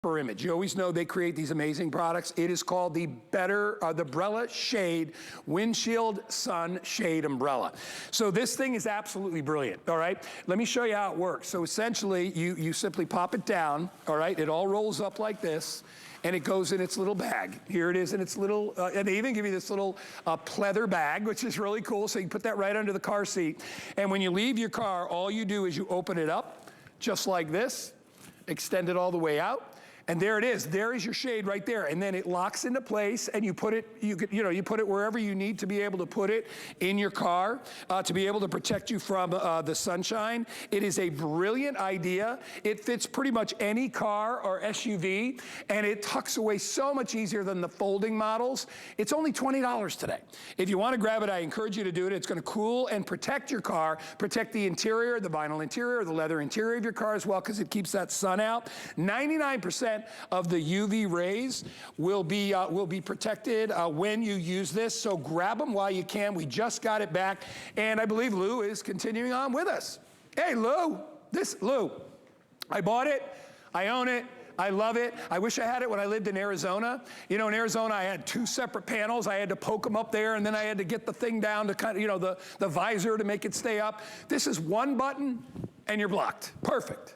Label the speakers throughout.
Speaker 1: per image. You always know they create these amazing products. It is called the BrellaShade Windshield Sun Shade Umbrella. So this thing is absolutely brilliant, all right? Let me show you how it works. So essentially, you simply pop it down, all right? It all rolls up like this, and it goes in its little bag. Here it is in its little, and they even give you this little pleather bag, which is really cool, so you can put that right under the car seat. And when you leave your car, all you do is you open it up, just like this, extend it all the way out, and there it is. There is your shade right there, and then it locks into place, and you put it, you put it wherever you need to be able to put it in your car to be able to protect you from the sunshine. It is a brilliant idea. It fits pretty much any car or SUV, and it tucks away so much easier than the folding models. It's only $20 today. If you want to grab it, I encourage you to do it. It's going to cool and protect your car, protect the interior, the vinyl interior, the leather interior of your car as well, because it keeps that sun out. 99% of the UV rays will be protected when you use this, so grab them while you can. We just got it back, and I believe Lou is continuing on with us. Hey, Lou, Lou, I bought it, I own it, I love it. I wish I had it when I lived in Arizona. You know, in Arizona, I had 2 separate panels. I had to poke them up there, and then I had to get the thing down to kind of, the visor to make it stay up. This is one button, and you're blocked. Perfect.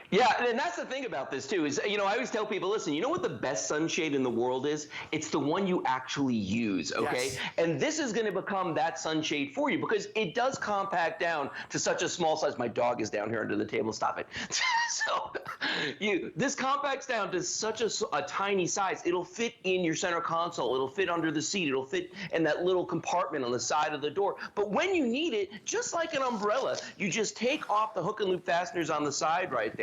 Speaker 2: Yeah, and that's the thing about this too, is, I always tell people, listen, you know what the best sunshade in the world is? It's the one you actually use, okay? Yes. And this is going to become that sunshade for you, because it does compact down to such a small size. My dog is down here under the table, stop it. So this compacts down to such a tiny size. It'll fit in your center console, it'll fit under the seat, it'll fit in that little compartment on the side of the door. But when you need it, just like an umbrella, you just take off the hook and loop fasteners on the side right there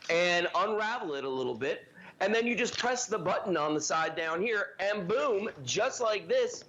Speaker 2: and unravel it a little bit, and then you just press the button on the side down here, and boom, just like this.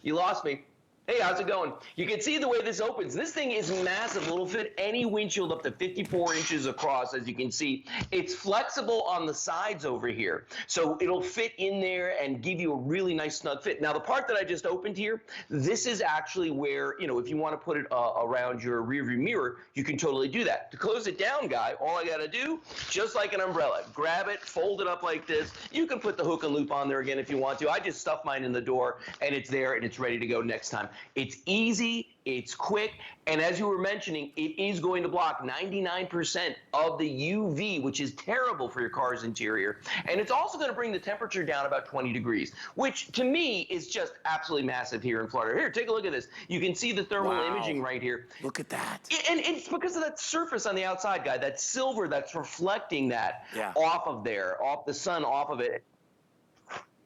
Speaker 2: You lost me. Hey, how's it going? You can see the way this opens. This thing is massive. It'll fit any windshield up to 54 inches across, as you can see. It's flexible on the sides over here, so it'll fit in there and give you a really nice snug fit. Now, the part that I just opened here, this is actually where, if you want to put it around your rearview mirror, you can totally do that. To close it down, guy, all I got to do, just like an umbrella, grab it, fold it up like this. You can put the hook and loop on there again if you want to. I just stuff mine in the door, and it's there, and it's ready to go next time. It's easy, it's quick, and as you were mentioning, it is going to block 99% of the UV, which is terrible for your car's interior. And it's also going to bring the temperature down about 20 degrees, which to me is just absolutely massive here in Florida. Here, take a look at this. You can see the thermal imaging right here.
Speaker 1: Look at that.
Speaker 2: And it's because of that surface on the outside, guy, that silver that's reflecting that off of there, off the sun, off of it.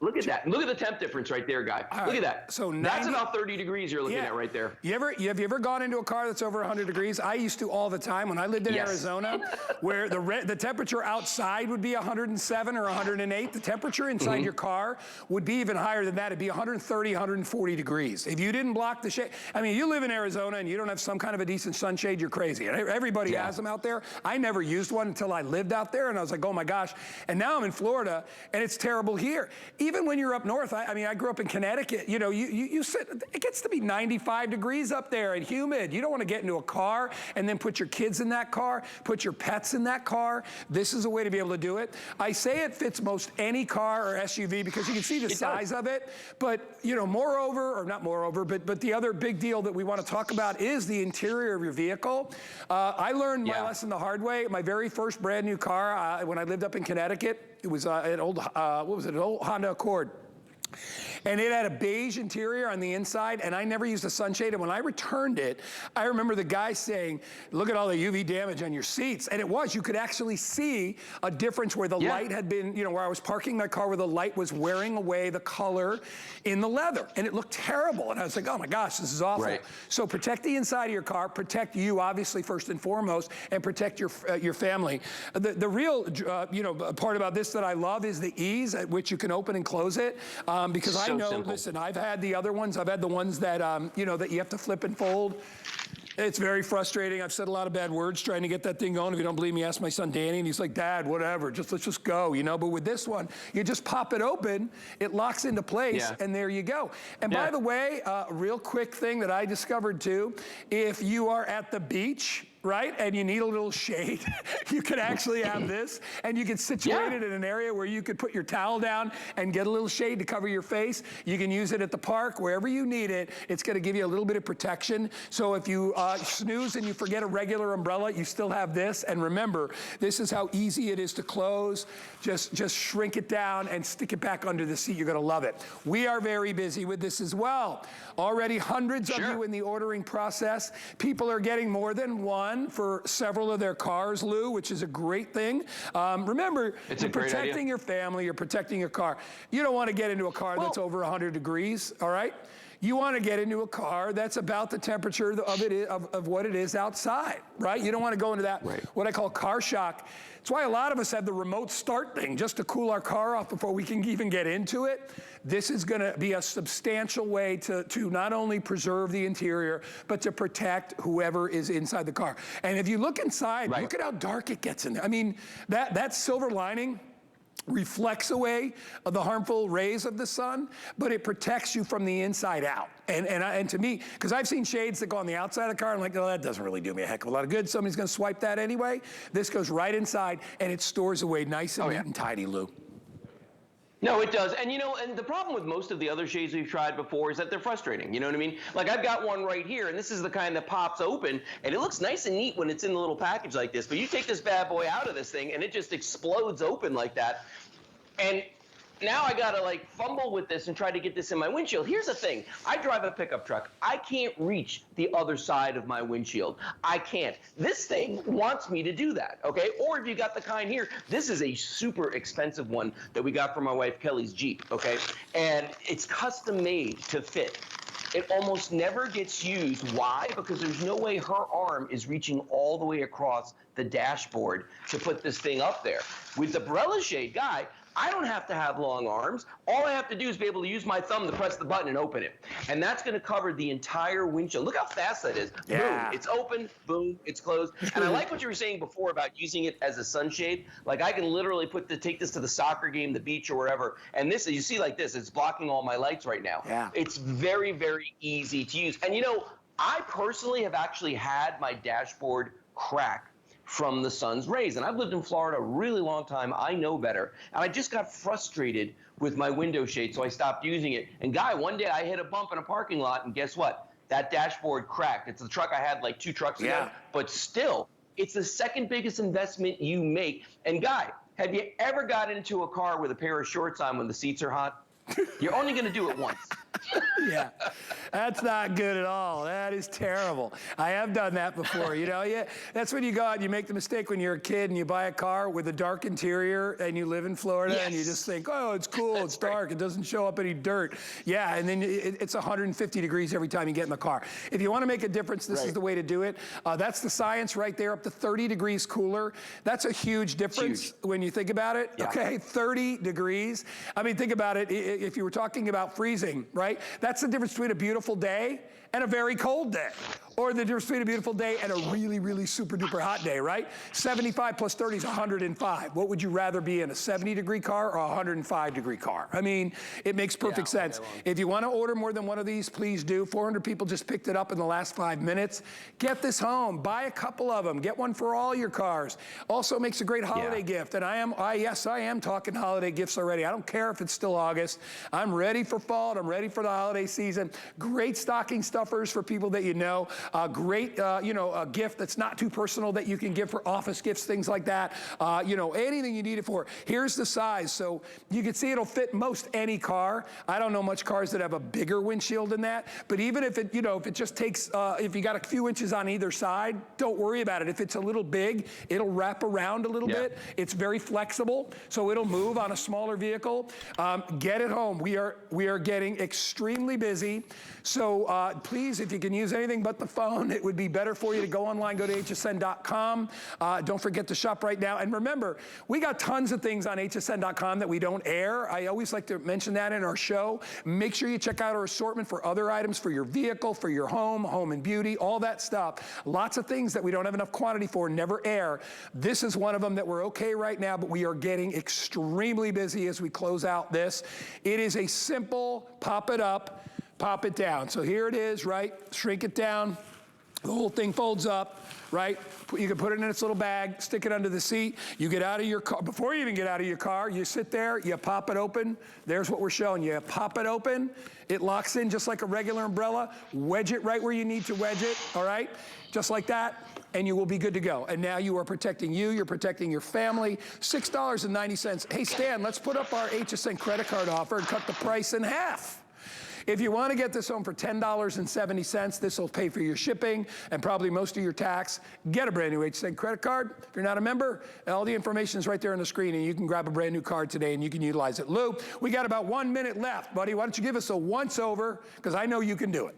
Speaker 2: Look at that. Look at the temp difference right there, guy. Look at that.
Speaker 1: So
Speaker 2: that's about 30 degrees you're looking at right there.
Speaker 1: Have you ever gone into a car that's over 100 degrees? I used to all the time when I lived in Arizona, where the temperature outside would be 107 or 108. The temperature inside your car would be even higher than that. It'd be 130, 140 degrees. If you didn't block the shade, I mean, you live in Arizona and you don't have some kind of a decent sunshade, you're crazy. Everybody has them out there. I never used one until I lived out there, and I was like, oh my gosh. And now I'm in Florida, and it's terrible here. Even when you're up north, I grew up in Connecticut, you sit, it gets to be 95 degrees up there and humid. You don't want to get into a car and then put your kids in that car, put your pets in that car. This is a way to be able to do it. I say it fits most any car or SUV because you can see the size of it, but but the other big deal that we want to talk about is the interior of your vehicle. I learned my lesson the hard way. My very first brand new car, when I lived up in Connecticut, it was an old, an old Honda Accord. And it had a beige interior on the inside, and I never used a sunshade. And when I returned it, I remember the guy saying, look at all the UV damage on your seats. And it was, you could actually see a difference where the light had been, where I was parking my car, where the light was wearing away the color in the leather. And it looked terrible. And I was like, oh my gosh, this is awful. Right. So protect the inside of your car, protect you, obviously, first and foremost, and protect your family. The real, part about this that I love is the ease at which you can open and close it. Because I know, listen, I've had the other ones. I've had the ones that, that you have to flip and fold. It's very frustrating. I've said a lot of bad words trying to get that thing going. If you don't believe me, ask my son Danny, and he's like, Dad, whatever, let's just go, But with this one, you just pop it open, it locks into place, and there you go. And by the way, a real quick thing that I discovered too, if you are at the beach, right? And you need a little shade. You could actually have this, and you could situate it in an area where you could put your towel down and get a little shade to cover your face. You can use it at the park, wherever you need it. It's gonna give you a little bit of protection. So if you snooze and you forget a regular umbrella, you still have this. And remember, this is how easy it is to close. Just shrink it down and stick it back under the seat. You're gonna love it. We are very busy with this as well. Already hundreds of you in the ordering process. People are getting more than one for several of their cars, Lou, which is a great thing. Remember, you're protecting your family, you're protecting your car. You don't want to get into a car that's over 100 degrees, all right? You want to get into a car that's about the temperature of what it is outside, right? You don't want to go into that, what I call car shock. It's why a lot of us have the remote start thing just to cool our car off before we can even get into it. This is going to be a substantial way to not only preserve the interior, but to protect whoever is inside the car. And if you look inside, look at how dark it gets in there. I mean, that silver lining reflects away the harmful rays of the sun, but it protects you from the inside out. And to me, because I've seen shades that go on the outside of the car, I'm like, oh, that doesn't really do me a heck of a lot of good. Somebody's gonna swipe that anyway. This goes right inside, and it stores away nice and neat and tidy, Lou.
Speaker 2: No, it does. And you know, and the problem with most of the other shades we've tried before is that they're frustrating. You know what I mean? Like I've got one right here, and this is the kind that pops open, and it looks nice and neat when it's in a little package like this. But you take this bad boy out of this thing, and it just explodes open like that. And now I gotta like fumble with this and try to get this in my windshield. Here's the thing. I drive a pickup truck. I can't reach the other side of my windshield. I can't. This thing wants me to do that, okay? Or if you got the kind here, this is a super expensive one that we got from my wife Kelly's Jeep, okay? And it's custom made to fit. It almost never gets used. Why? Because there's no way her arm is reaching all the way across the dashboard to put this thing up there. With the BrellaShade guy, I don't have to have long arms. All I have to do is be able to use my thumb to press the button and open it. And that's going to cover the entire windshield. Look how fast that is. Boom, it's open, boom, it's closed. And I like what you were saying before about using it as a sunshade. Like I can literally take this to the soccer game, the beach, or wherever. And this, you see like this, it's blocking all my lights right now. It's very, very easy to use. And you know, I personally have actually had my dashboard crack from the sun's rays. And I've lived in Florida a really long time. I know better. And I just got frustrated with my window shade, so I stopped using it. And Guy, one day I hit a bump in a parking lot, and guess what? That dashboard cracked. It's the truck I had like 2 trucks ago. But still, it's the second biggest investment you make. And Guy, have you ever got into a car with a pair of shorts on when the seats are hot? You're only going to do it once.
Speaker 1: That's not good at all. That is terrible. I have done that before, you know. That's when you go out and you make the mistake when you're a kid and you buy a car with a dark interior and you live in Florida and you just think, oh, it's cool, it's dark, it doesn't show up any dirt. And then it's 150 degrees every time you get in the car. If you want to make a difference, this is the way to do it. That's the science right there, up to 30 degrees cooler. That's a huge difference when you think about it. Okay, 30 degrees. I mean, think about it. If you were talking about freezing, right? That's the difference between a beautiful day and a very cold day. Or the difference between a beautiful day and a really, really super duper hot day, right? 75 plus 30 is 105. What would you rather be in, a 70-degree car or a 105-degree car? I mean, it makes perfect sense. If you want to order more than one of these, please do. 400 people just picked it up in the last 5 minutes. Get this home. Buy a couple of them. Get one for all your cars. Also makes a great holiday gift. And yes, I am talking holiday gifts already. I don't care if it's still August. I'm ready for fall and I'm ready for the holiday season. Great stocking stuffers for people that you know. Great, a gift that's not too personal that you can give for office gifts, things like that. Anything you need it for. Here's the size. So you can see it'll fit most any car. I don't know much cars that have a bigger windshield than that. But even if it, if it just takes, if you got a few inches on either side, don't worry about it. If it's a little big, it'll wrap around a little bit. It's very flexible, so it'll move on a smaller vehicle. Get it home. We are getting extremely busy. So please, if you can use anything but the phone, it would be better for you to go online, go to hsn.com. Don't forget to shop right now. And remember, we got tons of things on hsn.com that we don't air. I always like to mention that in our show. Make sure you check out our assortment for other items for your vehicle, for your home and beauty, all that stuff. Lots of things that we don't have enough quantity for, never air. This is one of them that we're okay right now, but we are getting extremely busy as we close out this. It is a simple pop it up, pop it down. So here it is, right? Shrink it down. The whole thing folds up, right? You can put it in its little bag, stick it under the seat. You get out of your car. Before you even get out of your car, you sit there, you pop it open. There's what we're showing you. Pop it open. It locks in just like a regular umbrella. Wedge it right where you need to wedge it, all right? Just like that, and you will be good to go. And now you are protecting you, you're protecting your family. $6.90. Hey, Stan, let's put up our HSN credit card offer and cut the price in half. If you want to get this home for $10.70, this will pay for your shipping and probably most of your tax. Get a brand new HSN credit card. If you're not a member, all the information is right there on the screen, and you can grab a brand new card today and you can utilize it. Lou, we got about 1 minute left, buddy. Why don't you give us a once-over, because I know you can do it.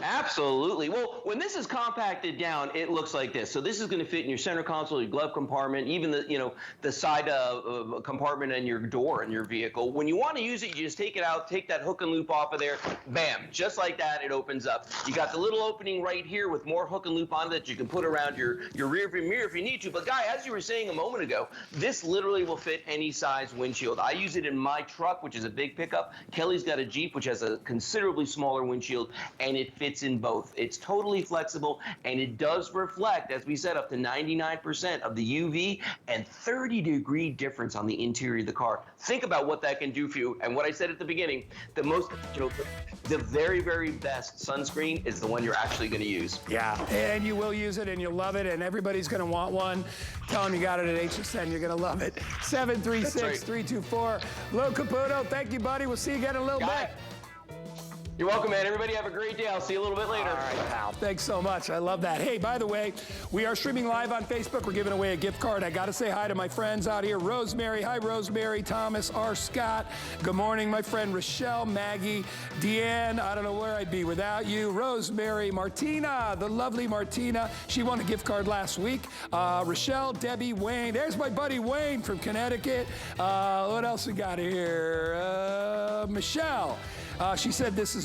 Speaker 2: Absolutely. Well, when this is compacted down, it looks like this. So this is going to fit in your center console, your glove compartment, even the side compartment in your door in your vehicle. When you want to use it, you just take it out, take that hook and loop off of there, bam, just like that, it opens up. You got the little opening right here with more hook and loop on that you can put around your rear view mirror if you need to. But Guy, as you were saying a moment ago, this literally will fit any size windshield. I use it in my truck, which is a big pickup. Kelly's got a Jeep, which has a considerably smaller windshield, and it fits in both. It's totally flexible, and it does reflect, as we said, up to 99% of the UV and 30-degree difference on the interior of the car. Think about what that can do for you. And what I said at the beginning, the very, very best sunscreen is the one you're actually going to use.
Speaker 1: Yeah, and you will use it, and you'll love it, and everybody's going to want one. Tell them you got it at HSN. You're going to love it. 736-324. Lou Caputo, thank you, buddy. We'll see you again in a little bit.
Speaker 2: You're welcome, man. Everybody have a great day. I'll see you a little bit later.
Speaker 1: All right, pal. Thanks so much. I love that. Hey, by the way, we are streaming live on Facebook. We're giving away a gift card. I got to say hi to my friends out here. Rosemary. Hi, Rosemary. Thomas R. Scott. Good morning, my friend Rochelle, Maggie, Deanne. I don't know where I'd be without you. Rosemary, Martina, the lovely Martina. She won a gift card last week. Rochelle, Debbie, Wayne. There's my buddy Wayne from Connecticut. What else we got here? Michelle. She said this is